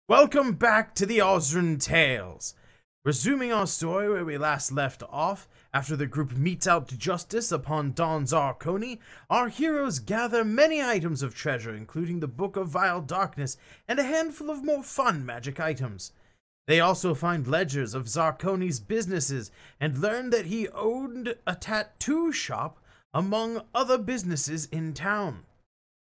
Welcome back to the Ozrin Tales. Resuming our story where we last left off, after the group meets out justice upon Don Zarkoni, our heroes gather many items of treasure, including the Book of Vile Darkness and a handful of more fun magic items. They also find ledgers of Zarkoni's businesses and learn that he owned a tattoo shop among other businesses in town.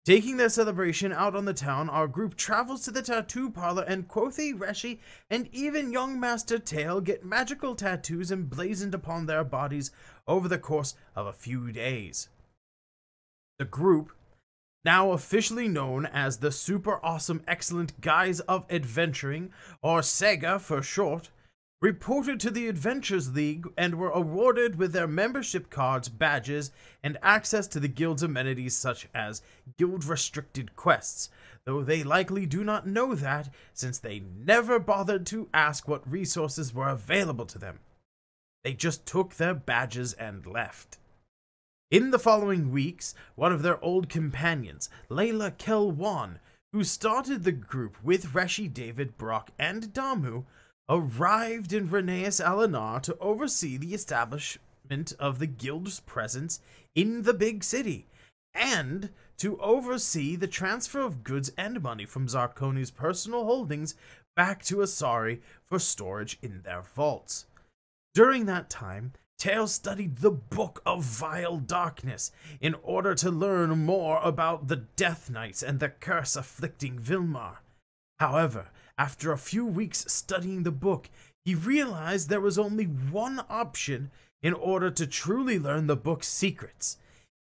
Taking their celebration out on the town, our group travels to the tattoo parlor, and Quothy, Reshi, and even young Master Tail get magical tattoos emblazoned upon their bodies over the course of a few days. The group, now officially known as the Super Awesome Excellent Guys of Adventuring, or SEGA for short, reported to the Adventures League and were awarded with their membership cards, badges, and access to the guild's amenities such as guild-restricted quests, though they likely do not know that since they never bothered to ask what resources were available to them. They just took their badges and left. In the following weeks, one of their old companions, Layla Kelwan, who started the group with Reshi, David, Brock, and Damu, arrived in Reneus Alinar to oversee the establishment of the guild's presence in the big city, and to oversee the transfer of goods and money from Zarkoni's personal holdings back to Asari for storage in their vaults. During that time, Tails studied the Book of Vile Darkness in order to learn more about the Death Knights and the curse afflicting Vilmar. However, after a few weeks studying the book, he realized there was only one option in order to truly learn the book's secrets.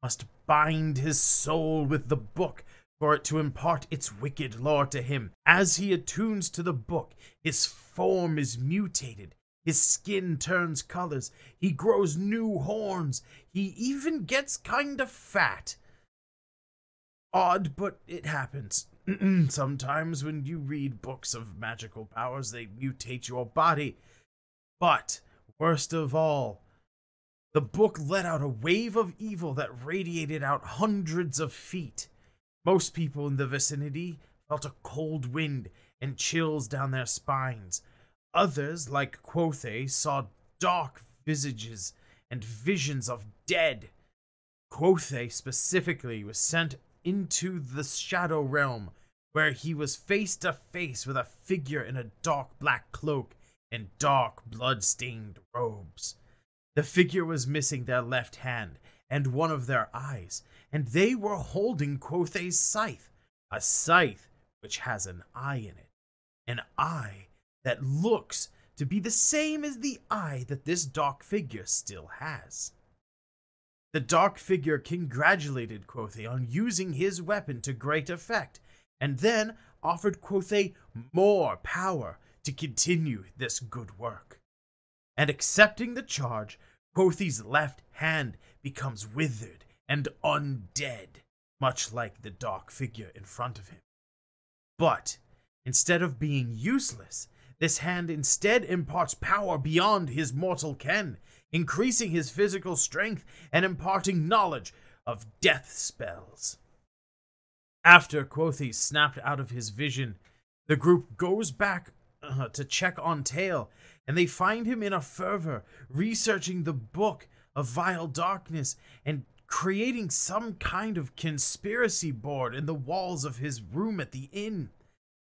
He must bind his soul with the book for it to impart its wicked lore to him. As he attunes to the book, his form is mutated, his skin turns colors, he grows new horns, he even gets kinda fat. Odd, but it happens. Sometimes when you read books of magical powers, they mutate your body. But, worst of all, the book let out a wave of evil that radiated out hundreds of feet. Most people in the vicinity felt a cold wind and chills down their spines. Others, like Quothe, saw dark visages and visions of dead. Quothe specifically was sent into the Shadow Realm, where he was face to face with a figure in a dark black cloak and dark blood-stained robes. The figure was missing their left hand and one of their eyes, and they were holding Quothe's scythe, a scythe which has an eye in it, an eye that looks to be the same as the eye that this dark figure still has. The dark figure congratulated Quothe on using his weapon to great effect, and then offered Quothe more power to continue this good work. And accepting the charge, Quothe's left hand becomes withered and undead, much like the dark figure in front of him. But instead of being useless, this hand instead imparts power beyond his mortal ken, increasing his physical strength and imparting knowledge of death spells. After Quothe snapped out of his vision, the group goes back to check on Tail, and they find him in a fervor, researching the Book of Vile Darkness and creating some kind of conspiracy board in the walls of his room at the inn.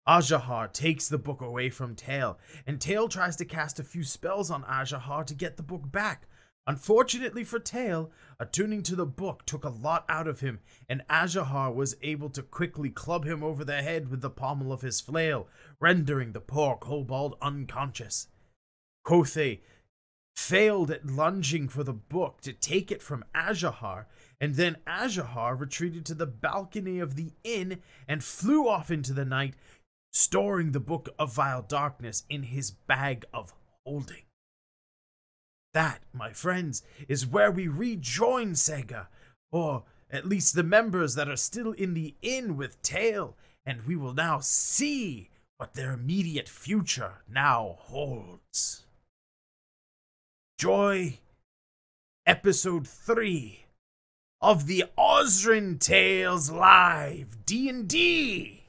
Ajahar takes the book away from Tail, and Tail tries to cast a few spells on Ajahar to get the book back. Unfortunately for Tail, attuning to the book took a lot out of him, and Ajahar was able to quickly club him over the head with the pommel of his flail, rendering the poor kobold unconscious. Quothe failed at lunging for the book to take it from Ajahar, and then Ajahar retreated to the balcony of the inn and flew off into the night, storing the Book of Vile Darkness in his bag of holding. That, my friends, is where we rejoin Sega, or at least the members that are still in the inn with Tail, and we will now see what their immediate future now holds. Enjoy Episode 3 of the Ozrin Tales Live D&D!